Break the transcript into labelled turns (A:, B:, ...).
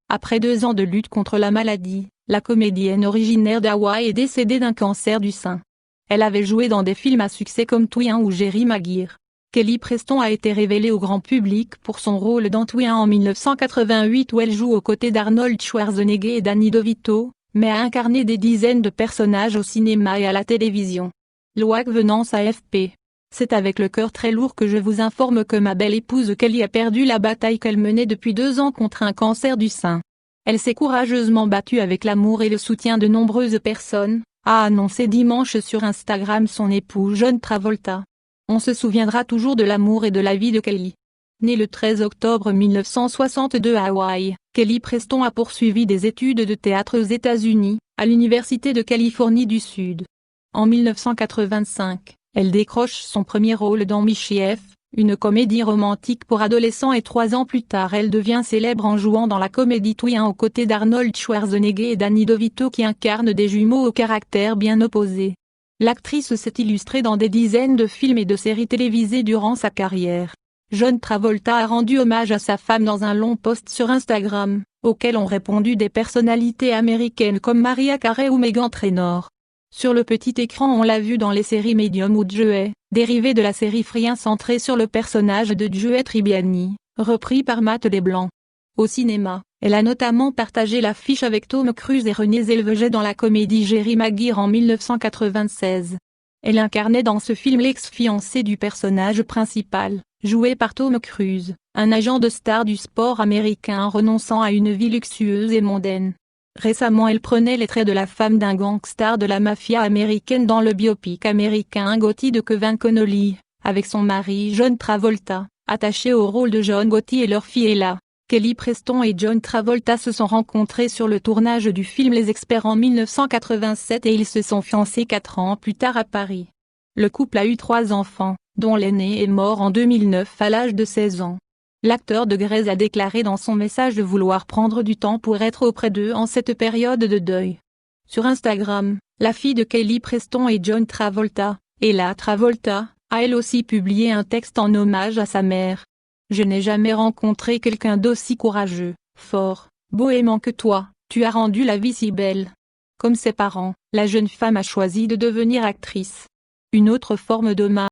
A: Après 2 ans de lutte contre la maladie, la comédienne originaire d'Hawaï est décédée d'un cancer du sein. Elle avait joué dans des films à succès comme Twin ou Jerry Maguire. Kelly Preston a été révélée au grand public pour son rôle dans Twin en 1988 où elle joue aux côtés d'Arnold Schwarzenegger et Danny DeVito, mais a incarné des dizaines de personnages au cinéma et à la télévision. Loïc Venance AFP. C'est avec le cœur très lourd que je vous informe que ma belle épouse Kelly a perdu la bataille qu'elle menait depuis 2 ans contre un cancer du sein. Elle s'est courageusement battue avec l'amour et le soutien de nombreuses personnes, a annoncé dimanche sur Instagram son époux John Travolta. On se souviendra toujours de l'amour et de la vie de Kelly. Née le 13 octobre 1962 à Hawaï, Kelly Preston a poursuivi des études de théâtre aux États-Unis, à l'Université de Californie du Sud. En 1985, elle décroche son premier rôle dans Michie-F, une comédie romantique pour adolescents et 3 ans plus tard elle devient célèbre en jouant dans la comédie Twin aux côtés d'Arnold Schwarzenegger et Danny DeVito qui incarnent des jumeaux au caractère bien opposés. L'actrice s'est illustrée dans des dizaines de films et de séries télévisées durant sa carrière. John Travolta a rendu hommage à sa femme dans un long post sur Instagram, auquel ont répondu des personnalités américaines comme Mariah Carey ou Meghan Trainor. Sur le petit écran on l'a vu dans les séries Medium ou Joey, dérivé de la série Frien centrée sur le personnage de Joey Tribbiani, repris par Matt LeBlanc. Au cinéma, elle a notamment partagé l'affiche avec Tom Cruise et Renée Zellweger dans la comédie Jerry Maguire en 1996. Elle incarnait dans ce film l'ex-fiancée du personnage principal, joué par Tom Cruise, un agent de star du sport américain renonçant à une vie luxueuse et mondaine. Récemment elle prenait les traits de la femme d'un gangstar de la mafia américaine dans le biopic américain Gotti de Kevin Connolly, avec son mari John Travolta, attaché au rôle de John Gotti et leur fille Ella. Kelly Preston et John Travolta se sont rencontrés sur le tournage du film Les Experts en 1987 et ils se sont fiancés 4 ans plus tard à Paris. Le couple a eu 3 enfants, dont l'aîné est mort en 2009 à l'âge de 16 ans. L'acteur de Grey's a déclaré dans son message de vouloir prendre du temps pour être auprès d'eux en cette période de deuil. Sur Instagram, la fille de Kelly Preston et John Travolta, Ella Travolta, a elle aussi publié un texte en hommage à sa mère. Je n'ai jamais rencontré quelqu'un d'aussi courageux, fort, beau aimant que toi, tu as rendu la vie si belle. Comme ses parents, la jeune femme a choisi de devenir actrice. Une autre forme d'hommage.